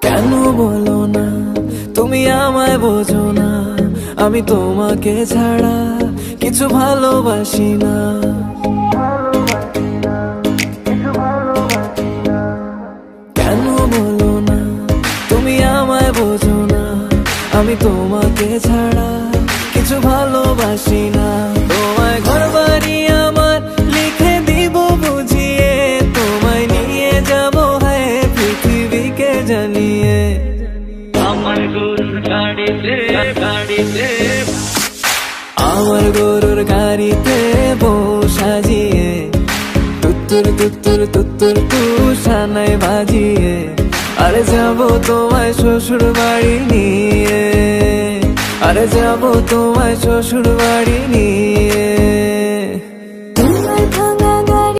কেন বলো না তুমি আমায় বোঝো না, আমি তোমাকে ছাড়া কিছু ভালোবাসি না। কেন বলো না তুমি আমায় বোঝো না, আমি তোমাকে ছাড়া কিছু ভালোবাসি না। তোমায় ঘর বাড়ি আমার লিখে দিব বুঝিয়ে, তোমায় নিয়ে যাবো হ্যাঁ পৃথিবীকে জানিয়ে। আমার গরুর গাড়িতে আমার গরুর গাড়িতে বউ সাজিয়ে, তুত্তুর তুত্তুর তুত্তুর তুষানাই বাজিয়ে, আরে যাবো তোমায় শ্বশুর বাড়ি নিয়ে, আরে যাবো তোমায় শ্বশুর বাড়ি নিয়ে।